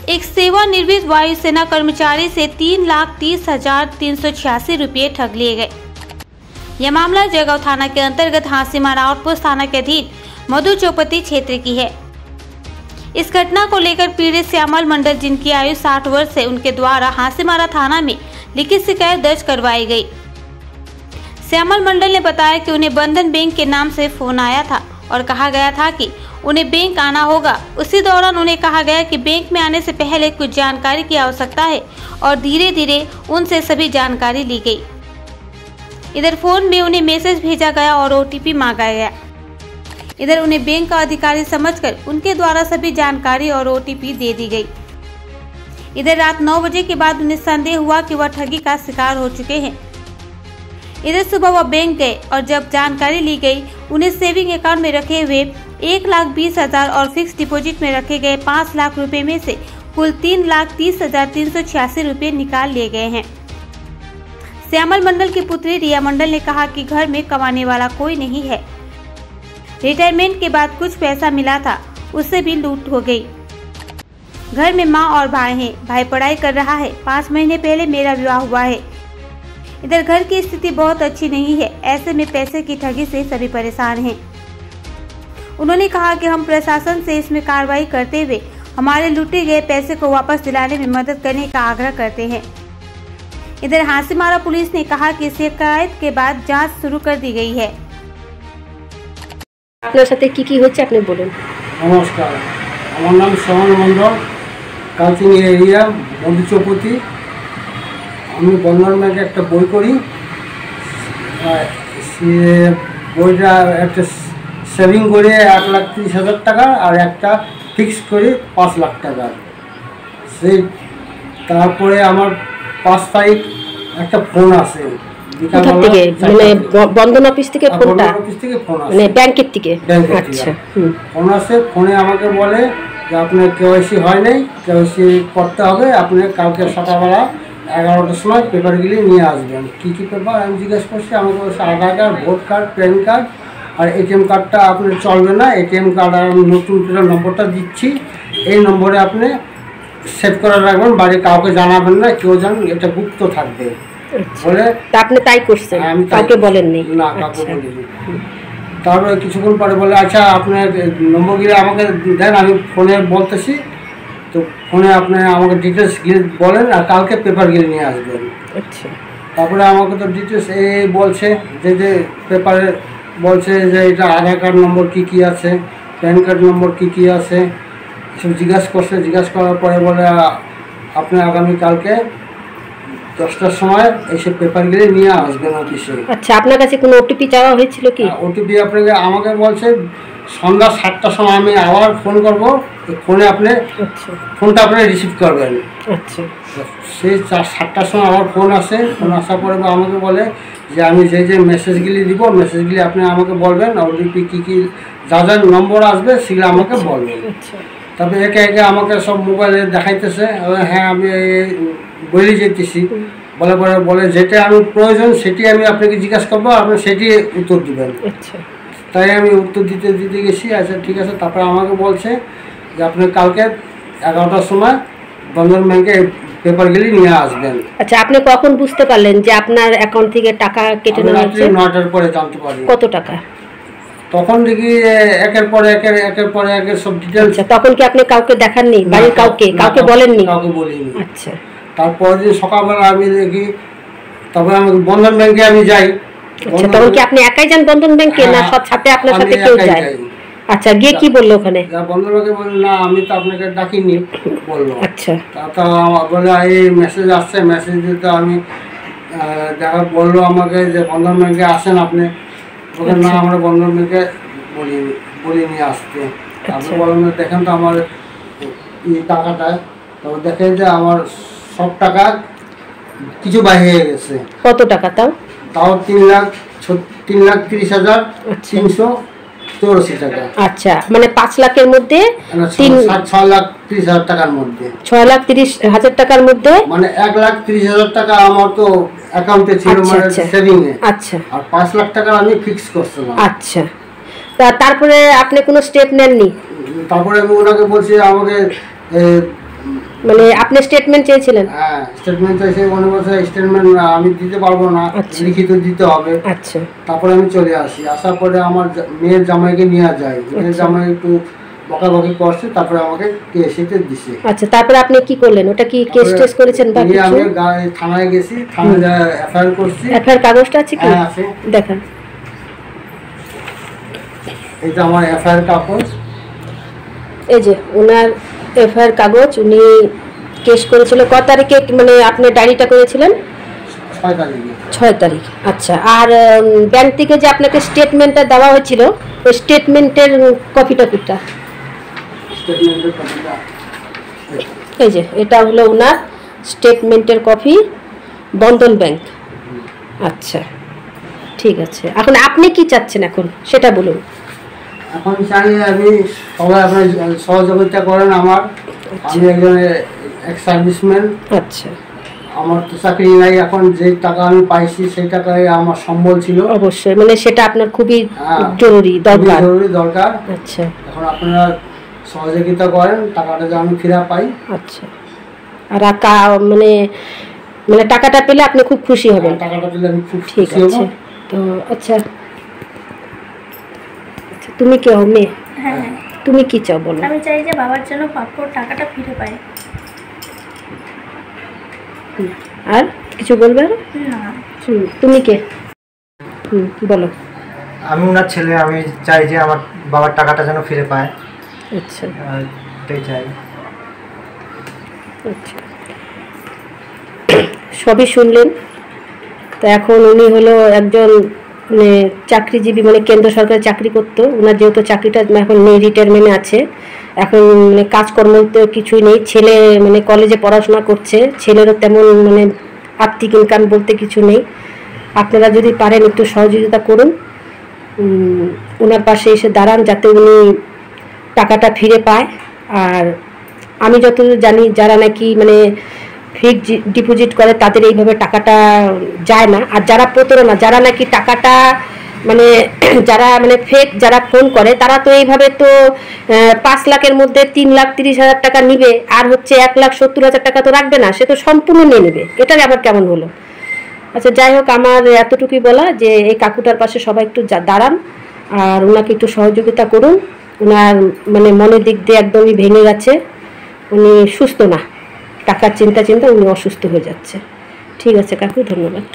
एक सेवानिवृत्त वायुसेना कर्मचारी से 3,30,386 रुपये ठग लिए गए। यह मामला जयगांव थाना के अंतर्गत हांसीमारा आउटपोस्ट थाना के अधीन मधु चौपती क्षेत्र की है। इस घटना को लेकर पीड़ित श्यामल मंडल, जिनकी आयु 60 वर्ष है, उनके द्वारा हांसीमारा थाना में लिखित शिकायत दर्ज करवाई गई। श्यामल मंडल ने बताया कि उन्हें बंधन बैंक के नाम से फोन आया था और कहा गया था कि उन्हें बैंक आना होगा। उसी दौरान उन्हें कहा गया कि बैंक में आने से पहले कुछ जानकारी की आवश्यकता है और धीरे धीरे उनसे सभी जानकारी ली गई। इधर फोन में उन्हें मैसेज भेजा गया और OTP मांगा गया। इधर उन्हें बैंक का अधिकारी समझकर उनके द्वारा सभी जानकारी और OTP दे दी गई। इधर रात 9 बजे के बाद उन्हें संदेह हुआ कि वह ठगी का शिकार हो चुके हैं। इधर सुबह वह बैंक गए और जब जानकारी ली गई, उन्हें सेविंग अकाउंट में रखे हुए 1,20,000 और फिक्स डिपॉजिट में रखे गए 5 लाख रुपए में से कुल 3,30,386 रुपए निकाल लिए गए हैं। श्यामल मंडल की पुत्री रिया मंडल ने कहा कि घर में कमाने वाला कोई नहीं है। रिटायरमेंट के बाद कुछ पैसा मिला था, उससे भी लूट हो गई। घर में माँ और भाई हैं। भाई पढ़ाई कर रहा है। 5 महीने पहले मेरा विवाह हुआ है। इधर घर की स्थिति बहुत अच्छी नहीं है। ऐसे में पैसे की ठगी से सभी परेशान हैं। उन्होंने कहा कि हम प्रशासन से इसमें कार्रवाई करते हुए हमारे लूटे गए पैसे को वापस दिलाने में मदद करने का आग्रह करते हैं। इधर हांसीमारा पुलिस ने कहा कि शिकायत के बाद जांच शुरू कर दी गई है। আপনার সাথে কি হচ্ছে আপনি বলুন। নমস্কার, আমার নাম শ্যামল মন্ডল, কালচিং এরিয়া মধু চৌপতি। আমি বন্ধন ব্যাংকে একটা বই করি। বইটা একটা সেভিং করে 1,30,000 টাকা আর একটা ফিক্স করে 5 লাখ টাকা। সেই তারপরে আমার 5 তারিখ একটা ফোন আসে। বন্ধন অফিস থেকে ফোনটা মানে ব্যাংকের থেকে। আচ্ছা, ফোন আসে। ফোনে আমাকে বলে যে আপনার KYC হয় নাই, KYC করতে হবে, আপনি কালকে সকালবেলা 11টার সময় পেপারগুলি নিয়ে আসবেন। কী কী পেপার আমি জিজ্ঞেস করছি। আমাকে বলছে Aadhaar card, vote card, PAN card আর ATM কার্ডটা আপনার চলবে না। ATM কার্ড আর আমি নতুন নম্বরটা দিচ্ছি, এই নম্বরে আপনি সেভ করে রাখবেন, বাড়ি কাউকে জানাবেন না, কেউ জান, এটা গুপ্ত থাকবে বলে। আপনি তাই করছেন? আমি কাউকে বলেননি? না, কাউকে বলিনি। তারপরে কিছুক্ষণ পরে বলে আচ্ছা আপনার নম্বরগুলো আমাকে দেন, আমি ফোনে বলতেছি। তো ফোনে আপনি আমাকে ডিটেলস বলেন আর কালকে পেপারগুলো নিয়ে আসবেন। আচ্ছা, তারপরে আমাকে তো ডিটেলস বলছে যে পেপারে বলছে যে এটা আধার কার্ড নম্বর কী আছে, প্যান কার্ড নম্বর কী আছে, এসব জিজ্ঞাসা করছে। জিজ্ঞাসা করার পরে বলে আপনি আগামীকালকে 10টার সময় এইসব পেপারগুলি নিয়ে আসবেন অফিসে। আচ্ছা, আপনার কাছে কোনো OTP চাওয়া হয়েছিল কি? OTP আপনাকে আমাকে বলছে সন্ধ্যা 7টার সময় আমি আবার ফোন করবো, ফোনে আপনি ফোনটা আপনি রিসিভ করবেন। আচ্ছা, সেই 7টার সময় আবার ফোন আসে। ফোন আসার পরে আমাকে বলে যে আমি যে মেসেজগুলি দিব, মেসেজগুলি আপনি আমাকে বলবেন, OTP কী যা যা নম্বর আসবে সেগুলো আমাকে বলবেন। তারপরে একে একে আমাকে সব মোবাইলে দেখাইতেছে। হ্যাঁ, আমি বলে যেতেছি। বলে পরে বলে যেটা আমি প্রয়োজন সেটি আমি আপনাকে জিজ্ঞাসা করবো, আপনি সেটি উত্তর দেবেন। তাই আমি উত্তর দিতে গেছি। আচ্ছা ঠিক আছে। তারপরে আমাকে বলছে যে আপনি কালকে 11টার সময় বন্ধন ব্যাংকে পেপারগুলি নিয়ে আসবেন। আচ্ছা, আপনি কখন বুঝতে পারলেন যে আপনার অ্যাকাউন্ট থেকে টাকা কেটে নেওয়া হচ্ছে? 9টার পরে জানতে পারি। কত টাকা? তখন দেখি একের পরে একের সব ডিটেলস। তখন কি আপনি কাউকে দেখাননি? বাড়ির কাউকে বলেননি? কাউকে বলিনি। আচ্ছা, তারপরে যে সকালবেলা আমি দেখি, তারপরে আমি বন্ধন ব্যাংকে আমি যাই। আচ্ছা, তখন কি আপনি একাই যান বন্ধন ব্যাংকে না সাথে আপনার সাথে কেউ যায়? আচ্ছা, গিয়ে কি বললো ওখানে? বন্ধন ব্যাংকে বললো না, আমি তো আপনাকে ডাকিনি বললো। আচ্ছা, তা বলে এই মেসেজ আসছে, মেসেজ দিতে আমি দেখা বললো আমাকে যে বন্ধন ব্যাংকে আসেন আপনি। ওখানে না, আমরা বন্ধন ব্যাংকে বলিনি আসতে। আপনি বলেন দেখেন তো আমার টাকাটা। তবে দেখেন যে আমার সব টাকা কিছু বাইরে হয়ে গেছে। কত টাকা? তাও 3,30,384 টাকা। আচ্ছা, মানে 5 লাখের মধ্যে 6,30,000 টাকার মধ্যে 6,30,000 টাকার মধ্যে মানে 1,30,000 টাকা আমার তো অ্যাকাউন্টে ছিল, মানে সেভিং এ। আচ্ছা, আর 5 লাখ টাকা আমি ফিক্স করছিলাম। আচ্ছা, তারপরে আপনি কোনো স্টেপ নেননি? তারপরে আমি ওনাকে বলছি আমাকে মানে আপনি স্টেটমেন্ট চেয়েছিলেন? হ্যাঁ, স্টেটমেন্ট চাইছে। মনে বলছে স্টেটমেন্ট আমি দিতে পারবো না, লিখিত দিতে হবে। আচ্ছা, তারপরে আমি চলে আসি। আসার পরে আমার মেয়ের জামাইকে নিয়ে যায়। মেয়ের জামাই একটু বকাবকি করছে, তারপরে আমাকে কেসিতে দিছে। আচ্ছা, তারপরে আপনি কি করলেন? ওটা কি কেস টেস করেছেন বা কিছু? আমি থানায় গেছি, থানায় এফআইআর করছি। এফআইআর কাগজটা আছে কি? হ্যাঁ, আছে। দেখান। এটা আমার এফআইআর কাগজ। এই যে ওনার এফআইআর কাগজ। উনি কেস করেছিল ক তারিখে, মানে আপনি ডায়েরিটা করেছিলেন? 6 তারিখে। 6 তারিখ। আচ্ছা, আর ব্যাংক থেকে যে আপনাকে স্টেটমেন্টটা দেওয়া হয়েছিল, ওই স্টেটমেন্টের কপিটা কোনটা? স্টেটমেন্টের কপিটা এই যে এটা হলো ওনার স্টেটমেন্টের কপি, বন্ধন ব্যাংক। আচ্ছা, ঠিক আছে। এখন আপনি কি চাচ্ছেন এখন সেটা বলুন। এখন চাই আমি সবাই আপনার সহযোগিতা করেন আমার। আমি একজন এক্স সার্ভিসম্যান। আচ্ছা, আমার তো চাকরি নাই। এখন যে টাকা আমি পাইছি সেই টাকায় আমার সম্বল ছিল। অবশ্যই, মানে সেটা আপনার খুবই জরুরি দরকার। আচ্ছা, এখন আপনারা সহযোগিতা করেন, টাকাটা যেন আমি ফিরে পাই। আচ্ছা, আর মানে মানে টাকাটা পেলে আপনি খুব খুশি হবেন? টাকাটা পেলে আমি খুব ঠিক খুশি হব। আছে। তো আচ্ছা, তুমি কি হও মেয়ে? হ্যাঁ, তুমি কি চাও বলো? আমি চাই যে বাবার জন্য প্রাপ্য টাকাটা ফিরে পাই। আর কিছু বলবে? না। তুমি কে? বলো। আমি ওনার ছেলে, আমি চাই যে আমার বাবার টাকাটা যেন ফিরে পায়। আচ্ছা, এটাই চাই। আচ্ছা, সবই শুনলেন। তো এখন উনি হলো একজন মানে চাকরিজীবী, মানে কেন্দ্র সরকারের চাকরি করতো। ওনার যেহেতু চাকরিটা এখন নেই, রিটায়ারমেন্টে আছে, এখন মানে কাজকর্ম তো কিছুই নেই। ছেলে মানে কলেজে পড়াশোনা করছে, ছেলেরও তেমন মানে আর্থিক ইনকাম বলতে কিছু নেই। আপনারা যদি পারেন একটু সহযোগিতা করুন, ওনার পাশে এসে দাঁড়ান যাতে উনি টাকাটা ফিরে পায়। আর আমি যতদূর জানি যারা নাকি মানে ফিক্সড ডিপোজিট করে তাদের এইভাবে টাকাটা যায় না। আর যারা প্রতারণা, যারা নাকি টাকাটা মানে যারা মানে ফেক যারা ফোন করে, তারা তো এইভাবে তো 5 লাখের মধ্যে 3,30,000 টাকা নিবে, আর হচ্ছে 1,70,000 টাকা তো রাখবে না, সে তো সম্পূর্ণ নিয়ে নেবে। এটা আবার কেমন হলো? আচ্ছা, যাই হোক, আমার এতটুকুই বলা যে এই কাকুটার পাশে সবাই একটু দাঁড়ান আর ওনাকে একটু সহযোগিতা করুন। ওনার মানে মনের দিক দিয়ে একদমই ভেঙে গেছে, উনি সুস্থ না, টাকার চিন্তা উনি অসুস্থ হয়ে যাচ্ছে। ঠিক আছে কাকু, ধন্যবাদ।